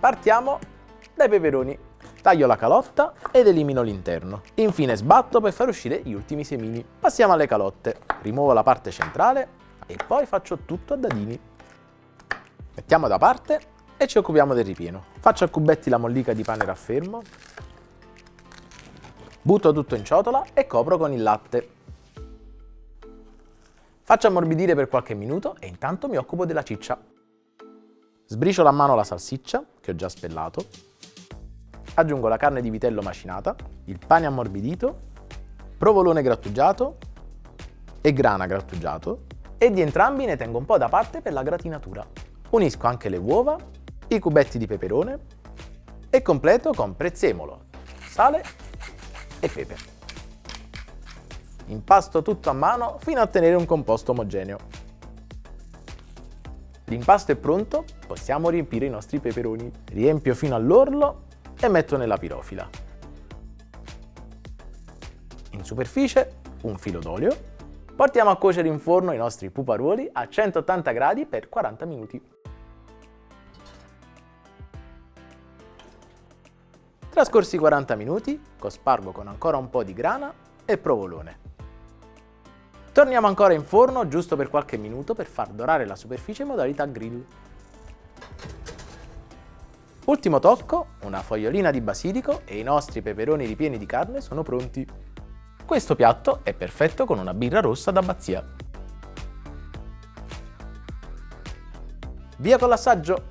Partiamo dai peperoni. Taglio la calotta ed elimino l'interno. Infine sbatto per far uscire gli ultimi semini. Passiamo alle calotte. Rimuovo la parte centrale e poi faccio tutto a dadini. Mettiamo da parte e ci occupiamo del ripieno. Faccio a cubetti la mollica di pane raffermo. Butto tutto in ciotola e copro con il latte. Faccio ammorbidire per qualche minuto e intanto mi occupo della ciccia. Sbriciolo a mano la salsiccia, che ho già spellato. Aggiungo la carne di vitello macinata, il pane ammorbidito, provolone grattugiato e grana grattugiato, e di entrambi ne tengo un po' da parte per la gratinatura. Unisco anche le uova, i cubetti di peperone e completo con prezzemolo, sale e pepe. Impasto tutto a mano fino a ottenere un composto omogeneo. L'impasto è pronto, possiamo riempire i nostri peperoni. Riempio fino all'orlo e metto nella pirofila. In superficie un filo d'olio. Portiamo a cuocere in forno i nostri puparuoli a 180 gradi per 40 minuti. Trascorsi 40 minuti, cospargo con ancora un po' di grana e provolone. Torniamo ancora in forno giusto per qualche minuto per far dorare la superficie in modalità grill. Ultimo tocco, una fogliolina di basilico e i nostri peperoni ripieni di carne sono pronti. Questo piatto è perfetto con una birra rossa d'abbazia. Via con l'assaggio!